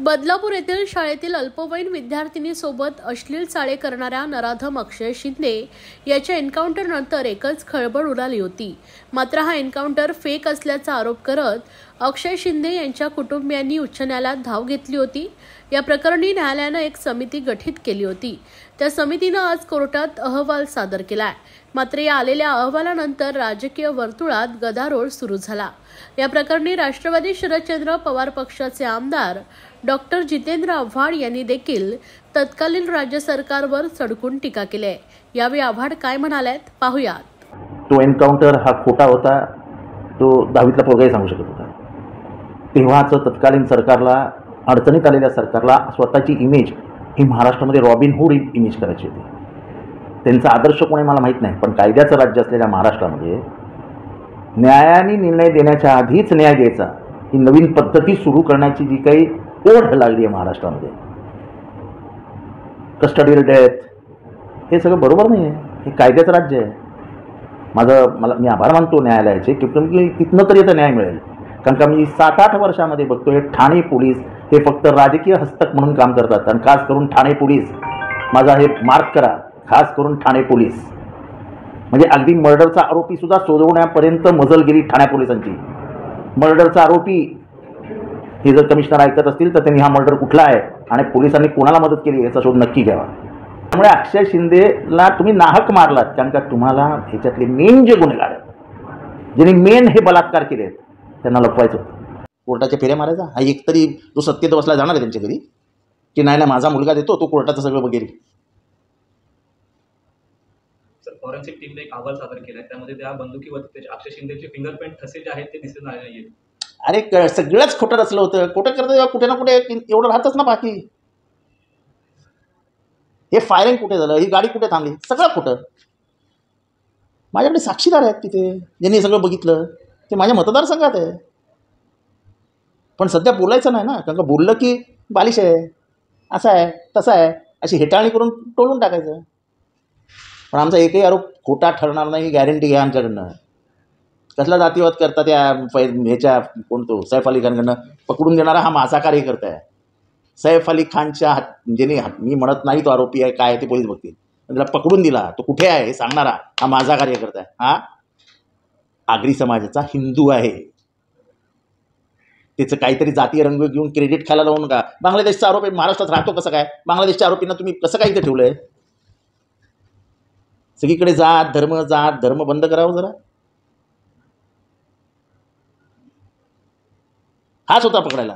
बदलापूर येथील शाळेतील अल्पवयीन विद्यार्थिनीसोबत अश्लील चाळे करणाऱ्या नराधम अक्षय शिंदे याच्या एन्काउंटरनंतर एकच खळबळ उडाली होती। मात्र हा एन्काउंटर फेक असल्याचा आरोप करत अक्षय शिंदे यांच्या कुटुंबियांनी उच्च न्यायालयात धाव घेतली होती। या प्रकरणी न्यायालयाने एक समिती गठीत केली होती। त्या समितीने आज कोर्टात अहवाल सादर केलाय। मात्र या आलेल्या अहवालानंतर राजकीय वर्तुळात गदारोळ सुरू झाला। या प्रकरणी राष्ट्रवादी शरदचंद्र पवार पक्षाचे आमदार डॉक्टर जितेंद्र आव्हाड यांनी देखील तत्कालीन राज्य सरकारवर सडकून टीका केली आहे। यावेळी आव्हाड काय म्हणालेत पाहूयात। तो एन्काउंटर हा खोटा होता, तो 10वीतला पोरगाही सांगू शकत होता। तेव्हाच तत्कालीन सरकारला, अडचणीत आलेल्या सरकारला स्वतःची इमेज ही महाराष्ट्रामध्ये रॉबिन हुड इमेज करायची होती। त्यांचा आदर्श कोणी मला माहीत नाही, पण कायद्याचं राज्य असलेल्या महाराष्ट्रामध्ये न्यायाने निर्णय देण्याच्या आधीच न्याय द्यायचा ही नवीन पद्धती सुरू करण्याची जी काही ओढ लागली आहे महाराष्ट्रामध्ये, कस्टडियल डेथ, हे सगळं बरोबर नाही आहे। हे कायद्याचं राज्य आहे। मी आभार मानतो न्यायालयाचे की तिथनं तरी याचा न्याय मिळेल। कारण का मी 7-8 वर्षामध्ये बघतोय ठाणे पोलीस हे फक्त राजकीय हस्तक म्हणून काम करतात। आणि खास करून ठाणे पोलीस, माझा हे मार्क करा, खास करून ठाणे पोलीस म्हणजे अगदी मर्डरचा आरोपी सुद्धा सोडवण्यापर्यंत मजल गेली ठाणे पोलिसांची। मर्डरचा आरोपी हे जर कमिशनर ऐकत असतील तर त्यांनी हा मर्डर कुठला आहे आणि पोलिसांनी कोणाला मदत केली याचा शोध नक्की घ्यावा। त्यामुळे अक्षय शिंदेला तुम्ही नाहक मारलात, कारण का तुम्हाला ह्याच्यातले मेन जे गुन्हेगार आहेत, ज्यांनी मेन हे बलात्कार केले आहेत, त्यांना लपवायचं होतं। कोर्टाच्या फेऱ्या मारायचा हा एक तरी जो सत्तेत बसला जाणार आहे त्यांच्या घरी की नाही माझा मुलगा देतो, तो कोर्टाचं सगळं बघेल। फॉरेन्सिक टीमने एक अहवाल सादर केलाय, त्यामध्ये त्या बंदुकीवर अक्षय शिंदेचे फिंगरप्रिंट ठसे जे आहेत ते दिसत नाहीयेत। अरे सगळंच खोटं रचलं होतं। खोटं करतं कुठे ना कुठे एवढं राहतच ना। बाकी हे फायरिंग कुठे झालं, ही गाडी कुठे थांबली, सगळं खोटं। माझ्याकडे साक्षीदार आहेत तिथे, ज्यांनी सगळं बघितलं, ते माझ्या मतदारसंघात आहे। पण सध्या बोलायचं नाही ना, कारण का बोललं की बालिश आहे, असं आहे तसं आहे अशी हेटाळणी करून टोलून टाकायचं। पण आमचा एकही आरोप खोटा ठरणार नाही, गॅरंटी घ्या आमच्याकडनं। कसला जातीवाद करता त्या ह्याच्या कोणतो सैफ अली खानकडनं पकडून देणारा हा माझा कार्यकर्ता आहे। सैफ अली खानच्या ज्याने, मी म्हणत नाही तो आरोपी आहे काय ते पोलीस बघतील, त्याला पकडून दिला तो कुठे आहे हे सांगणारा हा माझा कार्यकर्ता आहे। हा आगरी समाजाचा हिंदू आहे। त्याचं काहीतरी जातीय रंग घेऊन क्रेडिट खायला लावू नका। बांगलादेशचा आरोप आहे, महाराष्ट्रात राहतो कसं काय? बांगलादेशच्या आरोपींना तुम्ही कसं काय इथे ठेवलंय? सगळीकडे जात धर्म बंद करावं जरा। हाच होता पकडायला।